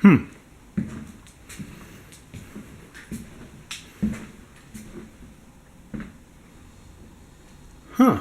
Hmm. Huh.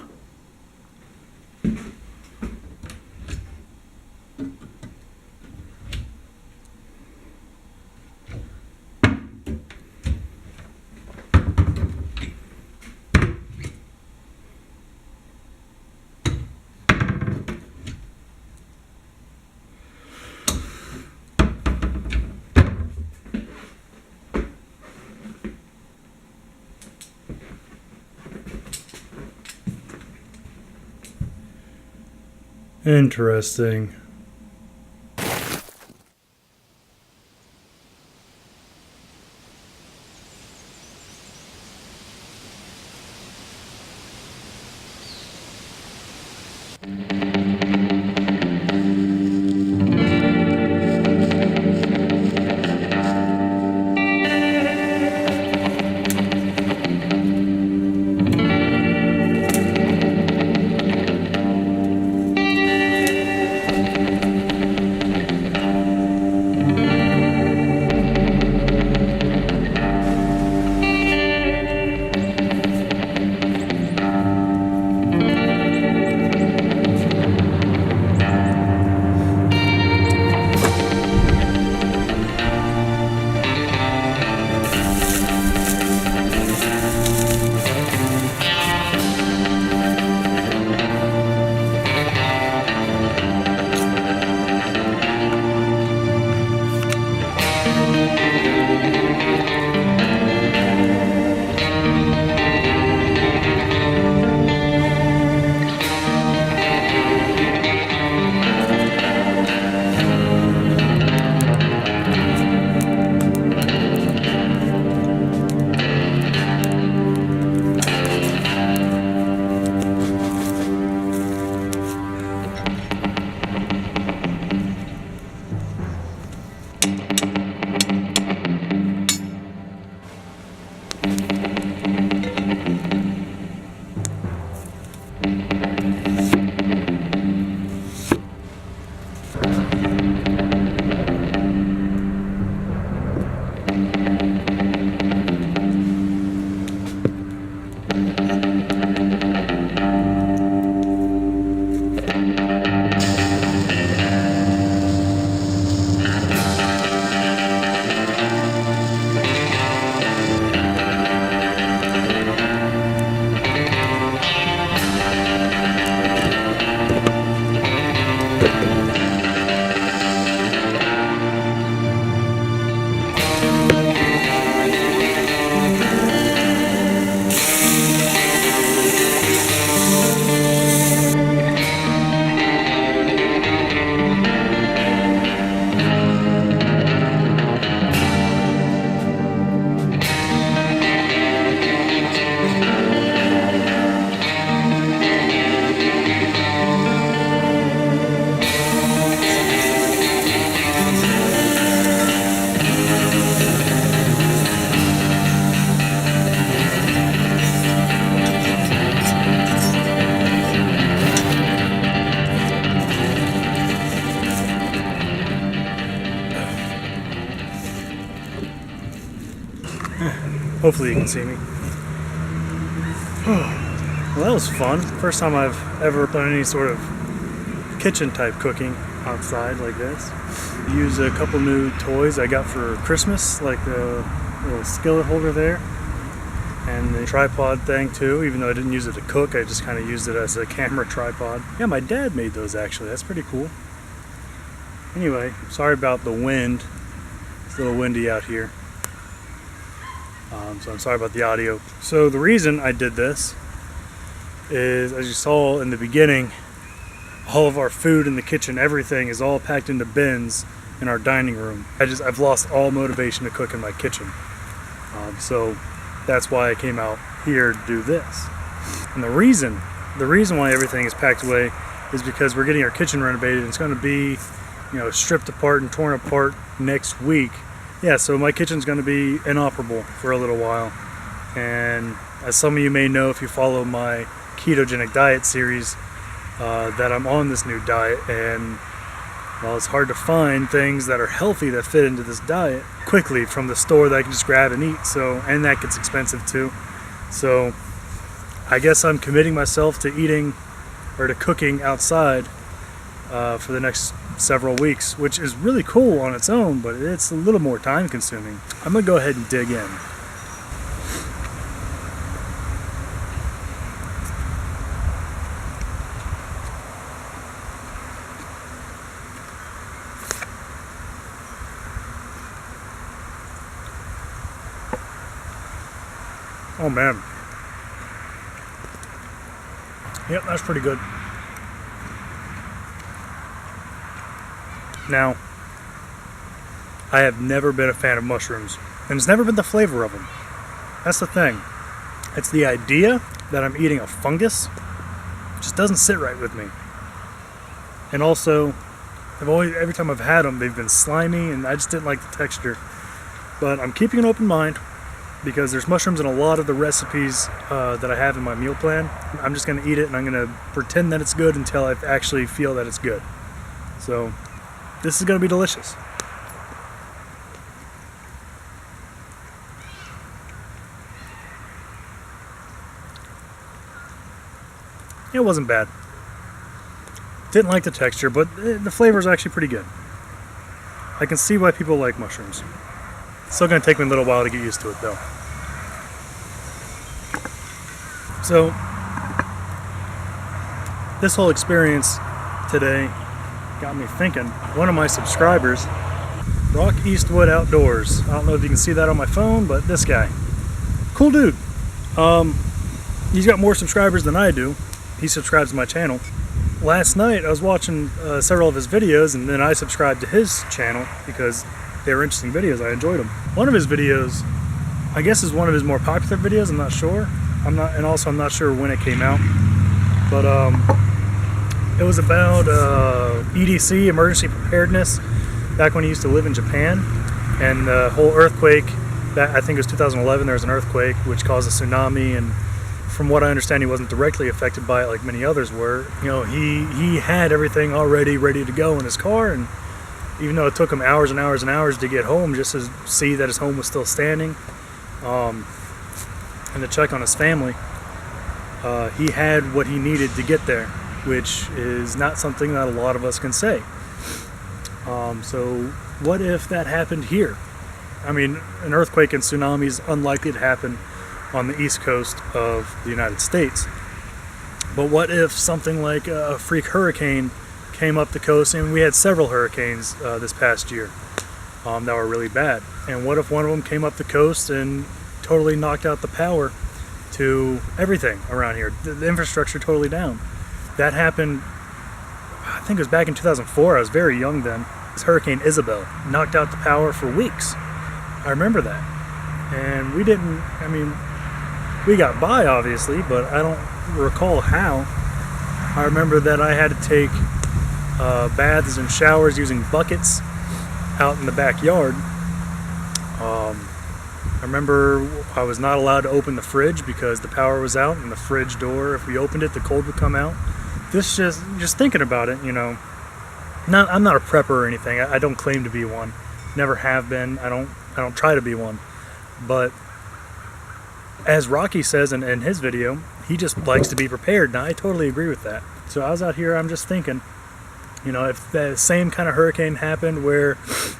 Interesting. Hopefully you can see me. Well, that was fun. First time I've ever done any sort of kitchen type cooking outside like this. Use a couple new toys I got for Christmas, like the little skillet holder there, and the tripod thing too. Even though I didn't use it to cook, I just kind of used it as a camera tripod. Yeah, my dad made those actually. That's pretty cool. Anyway, sorry about the wind. It's a little windy out here. So I'm sorry about the audio. So the reason I did this is, as you saw in the beginning, all of our food in the kitchen, everything is all packed into bins in our dining room. I've lost all motivation to cook in my kitchen. So that's why I came out here to do this. And the reason why everything is packed away is because we're getting our kitchen renovated, and it's going to be, stripped apart and torn apart next week. Yeah, so my kitchen's going to be inoperable for a little while. And as some of you may know if you follow my ketogenic diet series, that I'm on this new diet, and Well, it's hard to find things that are healthy that fit into this diet quickly from the store that I can just grab and eat. So, and that gets expensive too. So I guess I'm committing myself to eating or to cooking outside for the next several weeks, which is really cool on its own, but it's a little more time consuming. I'm gonna go ahead and dig in. Oh man. Yep, that's pretty good. Now, I have never been a fan of mushrooms, and it's never been the flavor of them. That's the thing. It's the idea that I'm eating a fungus. It just doesn't sit right with me. And also, every time I've had them, they've been slimy, and I just didn't like the texture. But I'm keeping an open mind, because there's mushrooms in a lot of the recipes that I have in my meal plan. I'm just going to eat it and I'm going to pretend that it's good until I actually feel that it's good. So this is going to be delicious. It wasn't bad. Didn't like the texture, but the flavor is actually pretty good. I can see why people like mushrooms. It's still going to take me a little while to get used to it though. So, this whole experience today got me thinking. One of my subscribers, Rock Eastwood Outdoors, I don't know if you can see that on my phone, but this guy, cool dude. He's got more subscribers than I do. He subscribes to my channel. Last night I was watching several of his videos, and then I subscribed to his channel because they were interesting videos. I enjoyed them. One of his videos, I guess, is one of his more popular videos. I'm not sure. I'm not sure when it came out. But it was about EDC, emergency preparedness, back when he used to live in Japan, and the whole earthquake. That I think it was 2011. There was an earthquake which caused a tsunami, and from what I understand, he wasn't directly affected by it like many others were. You know, he had everything already ready to go in his car, and even though it took him hours and hours and hours to get home just to see that his home was still standing, and to check on his family, he had what he needed to get there, which is not something that a lot of us can say. So what if that happened here? I mean, an earthquake and tsunami is unlikely to happen on the east coast of the United States. But what if something like a freak hurricane came up the coast? And we had several hurricanes this past year that were really bad. And what if one of them came up the coast and totally knocked out the power to everything around here? The infrastructure totally down. That happened, I think it was back in 2004. I was very young then. This Hurricane Isabel knocked out the power for weeks. I remember that. And we got by obviously, but I don't recall how. I remember that I had to take baths and showers using buckets out in the backyard. I remember I was not allowed to open the fridge because the power was out, and the fridge door, if we opened it, the cold would come out. This just thinking about it, you know. I'm not a prepper or anything. I don't claim to be one. Never have been. I don't try to be one. But as Rocky says in his video, he just likes to be prepared. And I totally agree with that. So I was out here, I'm just thinking, you know, if the same kind of hurricane happened where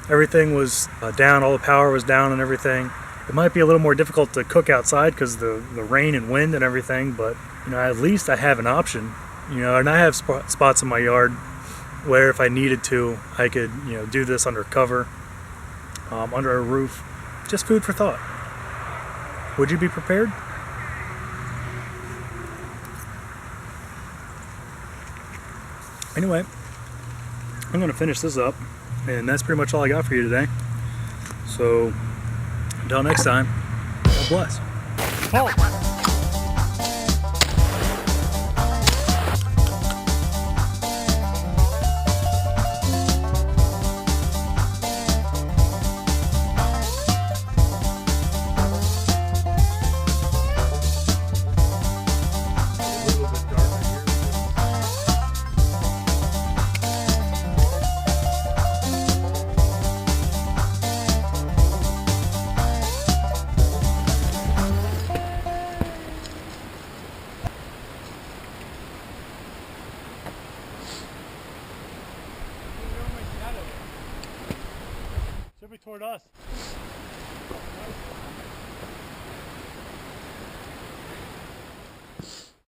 everything was down, all the power was down and everything, it might be a little more difficult to cook outside because the rain and wind and everything, but, you know, at least I have an option, you know, and I have spots in my yard where if I needed to, I could, you know, do this under cover, under a roof. Just food for thought. Would you be prepared? Anyway, I'm going to finish this up, and that's pretty much all I got for you today. So, until next time, God bless. Oh. moving toward us.